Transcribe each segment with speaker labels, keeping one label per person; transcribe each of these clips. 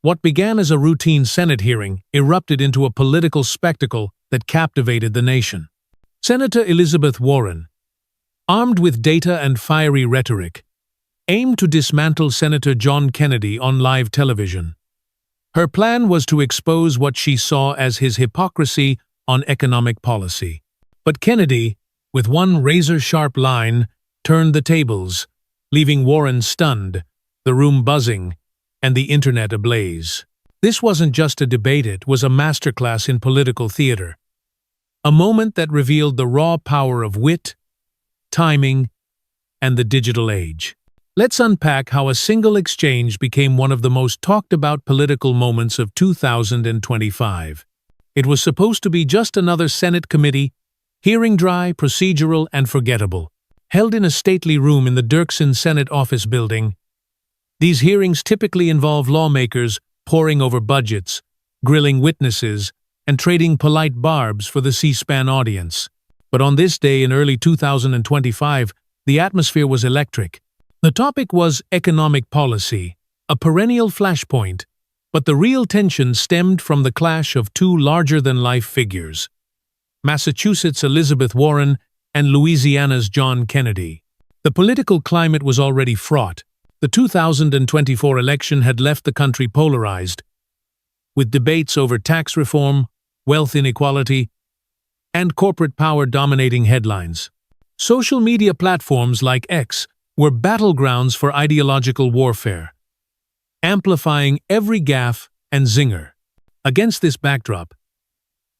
Speaker 1: What began as a routine Senate hearing erupted into a political spectacle that captivated the nation. Senator Elizabeth Warren, armed with data and fiery rhetoric, aimed to dismantle Senator John Kennedy on live television. Her plan was to expose what she saw as his hypocrisy on economic policy. But Kennedy, with one razor-sharp line, turned the tables, leaving Warren stunned, the room buzzing, and the internet ablaze. This wasn't just a debate, it was a masterclass in political theater. A moment that revealed the raw power of wit, timing, and the digital age. Let's unpack how a single exchange became one of the most talked-about political moments of 2025. It was supposed to be just another Senate committee, hearing dry, procedural, and forgettable. Held in a stately room in the Dirksen Senate office building, these hearings typically involve lawmakers poring over budgets, grilling witnesses, and trading polite barbs for the C-SPAN audience. But on this day in early 2025, the atmosphere was electric. The topic was economic policy, a perennial flashpoint, but the real tension stemmed from the clash of two larger-than-life figures: Massachusetts' Elizabeth Warren and Louisiana's John Kennedy. The political climate was already fraught. The 2024 election had left the country polarized, with debates over tax reform, wealth inequality, and corporate power dominating headlines. Social media platforms like X were battlegrounds for ideological warfare, amplifying every gaffe and zinger. Against this backdrop,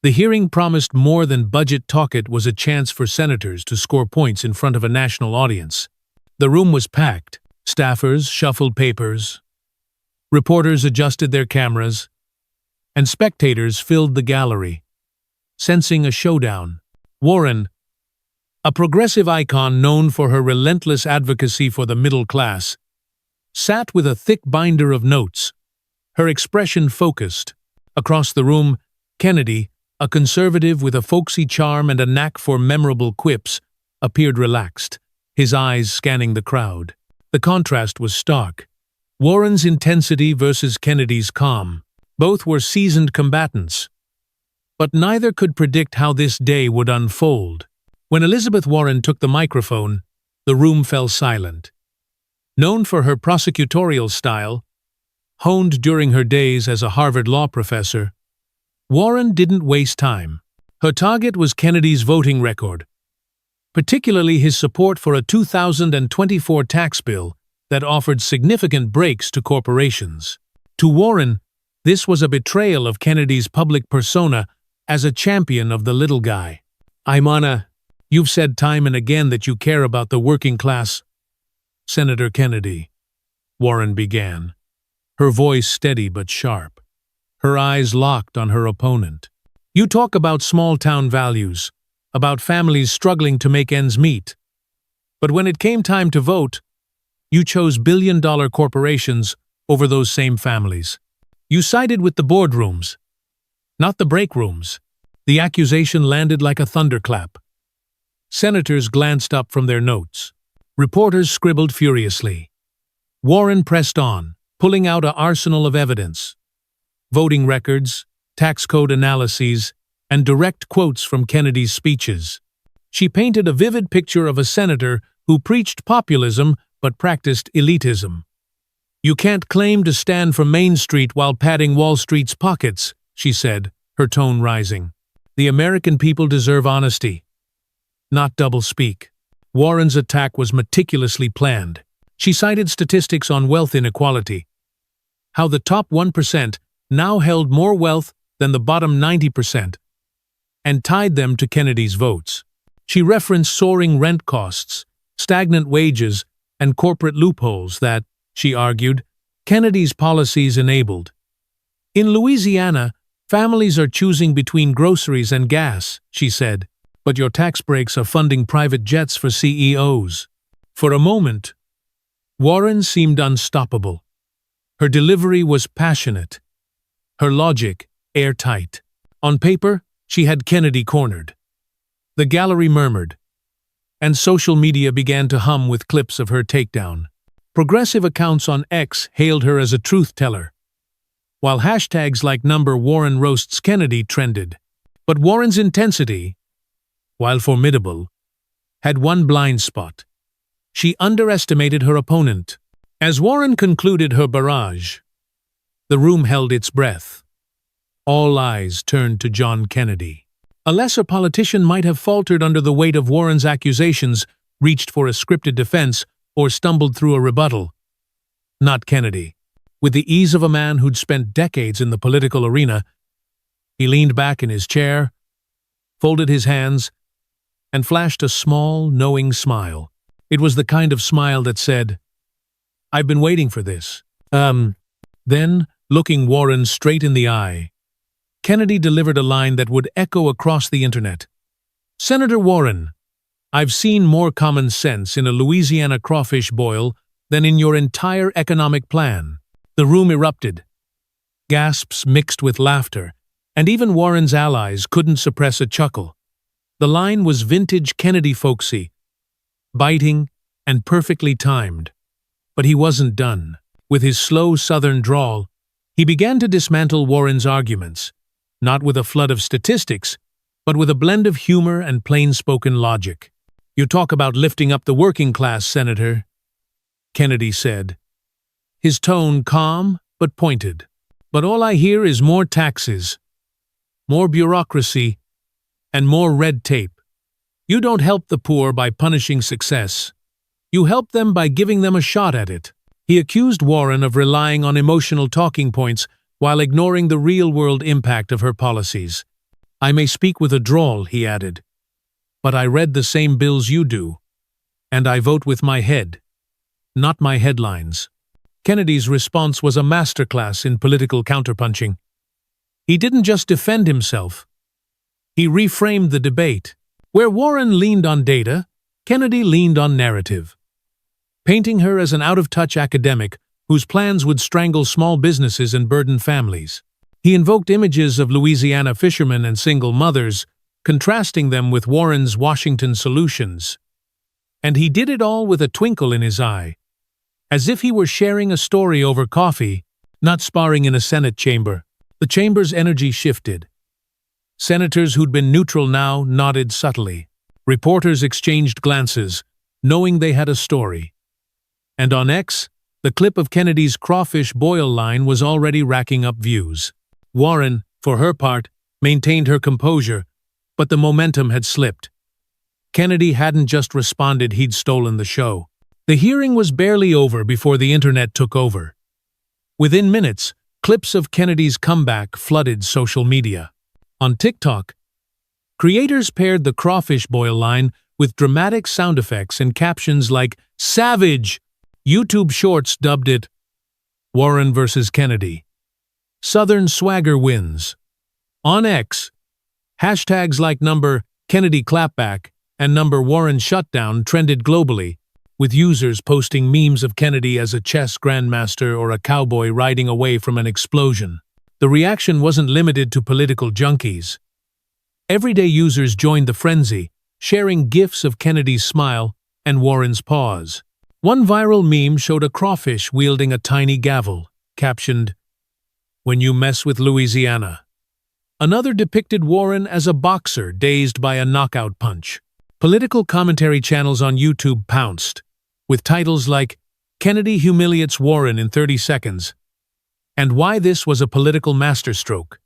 Speaker 1: the hearing promised more than budget talk. It was a chance for senators to score points in front of a national audience. The room was packed. Staffers shuffled papers, reporters adjusted their cameras, and spectators filled the gallery, sensing a showdown. Warren, a progressive icon known for her relentless advocacy for the middle class, sat with a thick binder of notes, her expression focused. Across the room, Kennedy, a conservative with a folksy charm and a knack for memorable quips, appeared relaxed, his eyes scanning the crowd. The contrast was stark. Warren's intensity versus Kennedy's calm. Both were seasoned combatants, but neither could predict how this day would unfold. When Elizabeth Warren took the microphone, the room fell silent. Known for her prosecutorial style, honed during her days as a Harvard law professor, Warren didn't waste time. Her target was Kennedy's voting record, particularly his support for a 2024 tax bill that offered significant breaks to corporations. To Warren, this was a betrayal of Kennedy's public persona as a champion of the little guy. You've said time and again that you care about the working class. Senator Kennedy, Warren began, her voice steady but sharp, her eyes locked on her opponent. You talk about small-town values, about families struggling to make ends meet. But when it came time to vote, you chose billion-dollar corporations over those same families. You sided with the boardrooms, not the break rooms. The accusation landed like a thunderclap. Senators glanced up from their notes. Reporters scribbled furiously. Warren pressed on, pulling out an arsenal of evidence: voting records, tax code analyses, and direct quotes from Kennedy's speeches. She painted a vivid picture of a senator who preached populism but practiced elitism. You can't claim to stand for Main Street while padding Wall Street's pockets, she said, her tone rising. The American people deserve honesty, not doublespeak. Warren's attack was meticulously planned. She cited statistics on wealth inequality, how the top 1% now held more wealth than the bottom 90%, and tied them to Kennedy's votes. She referenced soaring rent costs, stagnant wages, and corporate loopholes that, she argued, Kennedy's policies enabled. In Louisiana, families are choosing between groceries and gas, she said, but your tax breaks are funding private jets for CEOs. For a moment, Warren seemed unstoppable. Her delivery was passionate, her logic airtight. On paper, she had Kennedy cornered. The gallery murmured, and social media began to hum with clips of her takedown. Progressive accounts on X hailed her as a truth-teller, while hashtags like #Warren roasts Kennedy trended. But Warren's intensity, while formidable, had one blind spot. She underestimated her opponent. As Warren concluded her barrage, the room held its breath. All eyes turned to John Kennedy. A lesser politician might have faltered under the weight of Warren's accusations, reached for a scripted defense, or stumbled through a rebuttal. Not Kennedy. With the ease of a man who'd spent decades in the political arena, he leaned back in his chair, folded his hands, and flashed a small, knowing smile. It was the kind of smile that said, "I've been waiting for this." Then, looking Warren straight in the eye, Kennedy delivered a line that would echo across the internet. "Senator Warren, I've seen more common sense in a Louisiana crawfish boil than in your entire economic plan." The room erupted. Gasps mixed with laughter, and even Warren's allies couldn't suppress a chuckle. The line was vintage Kennedy folksy, biting and perfectly timed. But he wasn't done. With his slow Southern drawl, he began to dismantle Warren's arguments, not with a flood of statistics, but with a blend of humor and plain-spoken logic. "You talk about lifting up the working class, Senator," Kennedy said, his tone calm but pointed. "But all I hear is more taxes, more bureaucracy, and more red tape. You don't help the poor by punishing success. You help them by giving them a shot at it." He accused Warren of relying on emotional talking points while ignoring the real-world impact of her policies. "I may speak with a drawl," he added, "but I read the same bills you do, and I vote with my head, not my headlines." Kennedy's response was a masterclass in political counterpunching. He didn't just defend himself. He reframed the debate. Where Warren leaned on data, Kennedy leaned on narrative, painting her as an out-of-touch academic whose plans would strangle small businesses and burden families. He invoked images of Louisiana fishermen and single mothers, contrasting them with Warren's Washington solutions. And he did it all with a twinkle in his eye, as if he were sharing a story over coffee, not sparring in a Senate chamber. The chamber's energy shifted. Senators who'd been neutral now nodded subtly. Reporters exchanged glances, knowing they had a story. And on X, the clip of Kennedy's crawfish boil line was already racking up views. Warren, for her part, maintained her composure, but the momentum had slipped. Kennedy hadn't just responded, he'd stolen the show. The hearing was barely over before the internet took over. Within minutes, clips of Kennedy's comeback flooded social media. On TikTok, creators paired the crawfish boil line with dramatic sound effects and captions like "Savage." YouTube Shorts dubbed it "Warren versus Kennedy. Southern swagger wins." On X, hashtags like #Kennedy clapback and #Warren shutdown trended globally, with users posting memes of Kennedy as a chess grandmaster or a cowboy riding away from an explosion. The reaction wasn't limited to political junkies. Everyday users joined the frenzy, sharing GIFs of Kennedy's smile and Warren's pause. One viral meme showed a crawfish wielding a tiny gavel, captioned, "When you mess with Louisiana." Another depicted Warren as a boxer dazed by a knockout punch. Political commentary channels on YouTube pounced, with titles like "Kennedy humiliates Warren in 30 seconds" and "Why this was a political masterstroke."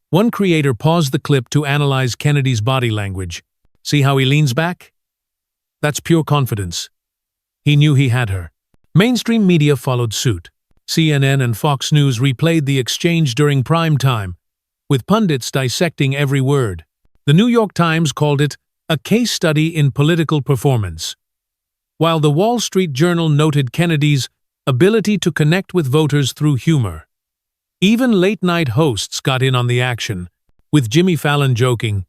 Speaker 1: One creator paused the clip to analyze Kennedy's body language. "See how he leans back? That's pure confidence." He knew he had her. Mainstream media followed suit. CNN and Fox News replayed the exchange during prime time, with pundits dissecting every word. The New York Times called it a case study in political performance, while the Wall Street Journal noted Kennedy's ability to connect with voters through humor. Even late-night hosts got in on the action, with Jimmy Fallon joking,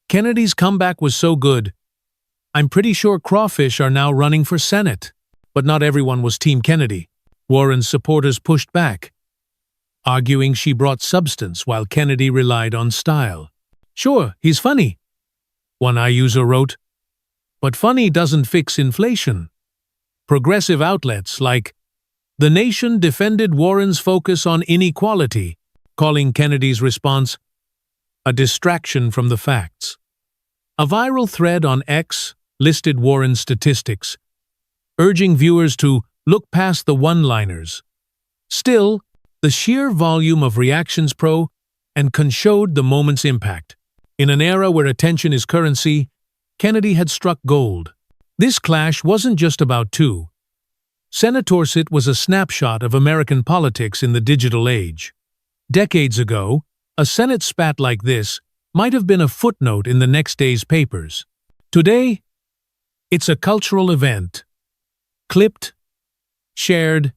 Speaker 1: "Kennedy's comeback was so good, I'm pretty sure crawfish are now running for Senate." But not everyone was Team Kennedy. Warren's supporters pushed back, arguing she brought substance while Kennedy relied on style. "Sure, he's funny," one user wrote, "but funny doesn't fix inflation." Progressive outlets like The nation defended Warren's focus on inequality, calling Kennedy's response a distraction from the facts. A viral thread on X listed Warren's statistics, urging viewers to look past the one-liners. Still, the sheer volume of reactions pro and con showed the moment's impact. In an era where attention is currency, Kennedy had struck gold. This clash wasn't just about two. Senatorship was a snapshot of American politics in the digital age. Decades ago, a Senate spat like this might have been a footnote in the next day's papers. Today, it's a cultural event, clipped, shared,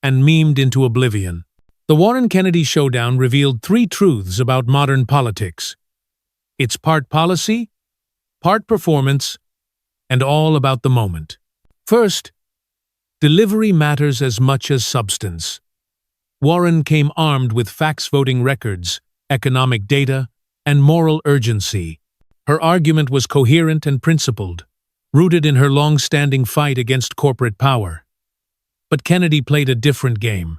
Speaker 1: and memed into oblivion. The Warren-Kennedy showdown revealed three truths about modern politics. It's part policy, part performance, and all about the moment. First, delivery matters as much as substance. Warren came armed with facts, voting records, economic data, and moral urgency. Her argument was coherent and principled, rooted in her long-standing fight against corporate power. But Kennedy played a different game.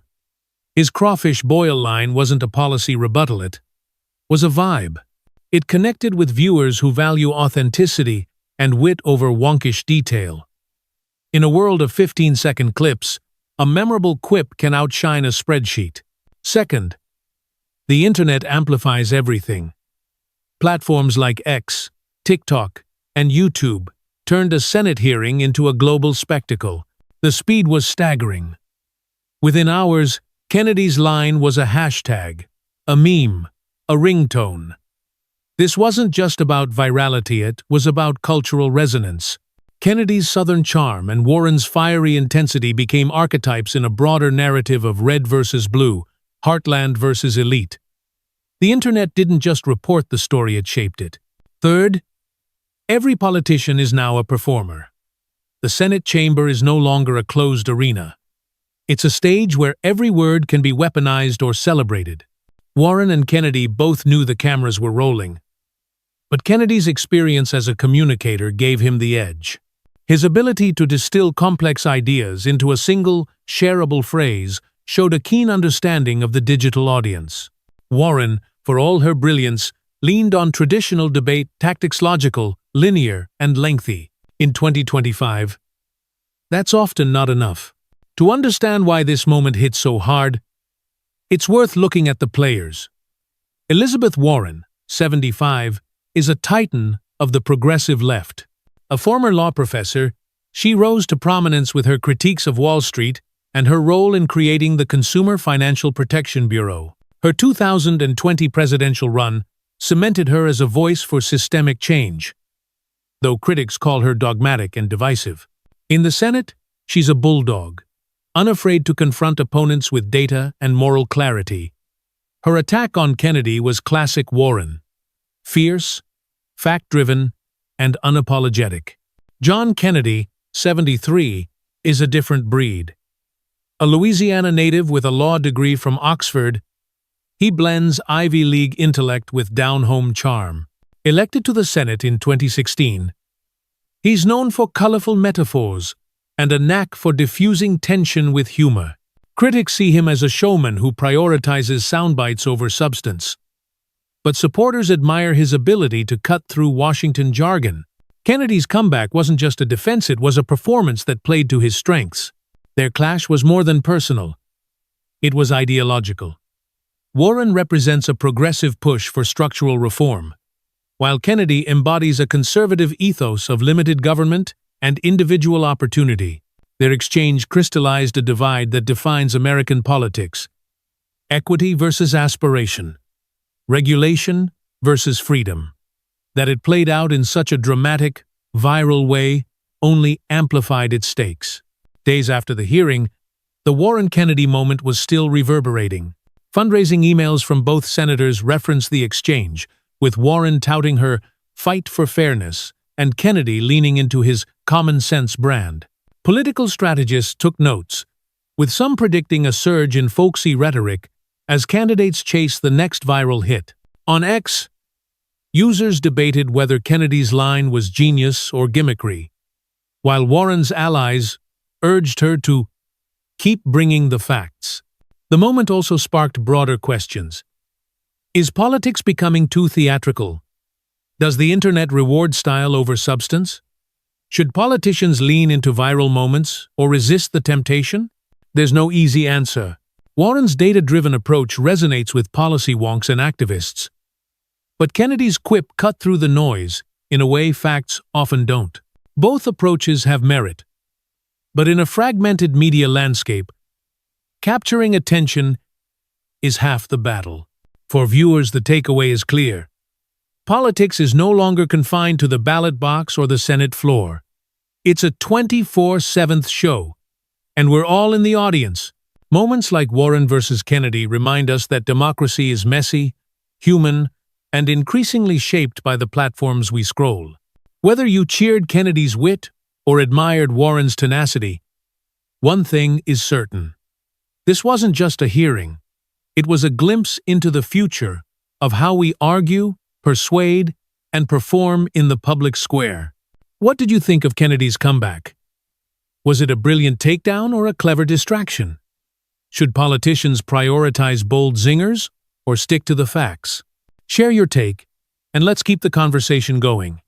Speaker 1: His crawfish boil line wasn't a policy rebuttal, it was a vibe. It connected with viewers who value authenticity and wit over wonkish detail. In a world of 15-second clips, a memorable quip can outshine a spreadsheet. Second, the internet amplifies everything. Platforms like X, TikTok, and YouTube turned a Senate hearing into a global spectacle. The speed was staggering. Within hours, Kennedy's line was a hashtag, a meme, a ringtone. This wasn't just about virality, it was about cultural resonance. Kennedy's southern charm and Warren's fiery intensity became archetypes in a broader narrative of red versus blue, heartland versus elite. The internet didn't just report the story, it shaped it. Third, every politician is now a performer. The Senate chamber is no longer a closed arena. It's a stage where every word can be weaponized or celebrated. Warren and Kennedy both knew the cameras were rolling. But Kennedy's experience as a communicator gave him the edge. His ability to distill complex ideas into a single, shareable phrase showed a keen understanding of the digital audience. Warren, for all her brilliance, leaned on traditional debate tactics, logical, linear, and lengthy. In 2025, that's often not enough. To understand why this moment hit so hard, it's worth looking at the players. Elizabeth Warren, 75, is a titan of the progressive left. A former law professor, she rose to prominence with her critiques of Wall Street and her role in creating the Consumer Financial Protection Bureau. Her 2020 presidential run cemented her as a voice for systemic change, though critics call her dogmatic and divisive. In the Senate, she's a bulldog, unafraid to confront opponents with data and moral clarity. Her attack on Kennedy was classic Warren: fierce, fact-driven, and unapologetic. John Kennedy, 73, is a different breed. A Louisiana native with a law degree from Oxford, he blends Ivy League intellect with down-home charm. Elected to the Senate in 2016, he's known for colorful metaphors and a knack for diffusing tension with humor. Critics see him as a showman who prioritizes soundbites over substance. But supporters admire his ability to cut through Washington jargon. Kennedy's comeback wasn't just a defense, it was a performance that played to his strengths. Their clash was more than personal. It was ideological. Warren represents a progressive push for structural reform, while Kennedy embodies a conservative ethos of limited government and individual opportunity. Their exchange crystallized a divide that defines American politics: equity versus aspiration, regulation versus freedom. That it played out in such a dramatic, viral way only amplified its stakes. Days after the hearing, the Warren-Kennedy moment was still reverberating. Fundraising emails from both senators reference the exchange, with Warren touting her fight for fairness and Kennedy leaning into his common-sense brand. Political strategists took notes, with some predicting a surge in folksy rhetoric as candidates chase the next viral hit. On X, users debated whether Kennedy's line was genius or gimmickry, while Warren's allies urged her to Keep bringing the facts. The moment also sparked broader questions. Is politics becoming too theatrical? Does the internet reward style over substance? Should politicians lean into viral moments or resist the temptation? There's no easy answer. Warren's data-driven approach resonates with policy wonks and activists. But Kennedy's quip cut through the noise in a way facts often don't. Both approaches have merit. But in a fragmented media landscape, capturing attention is half the battle. For viewers, the takeaway is clear. Politics is no longer confined to the ballot box or the Senate floor. It's a 24/7 show, and we're all in the audience. Moments like Warren versus Kennedy remind us that democracy is messy, human, and increasingly shaped by the platforms we scroll. Whether you cheered Kennedy's wit or admired Warren's tenacity, one thing is certain. This wasn't just a hearing. It was a glimpse into the future of how we argue, persuade, and perform in the public square. What did you think of Kennedy's comeback? Was it a brilliant takedown or a clever distraction? Should politicians prioritize bold zingers or stick to the facts? Share your take, and let's keep the conversation going.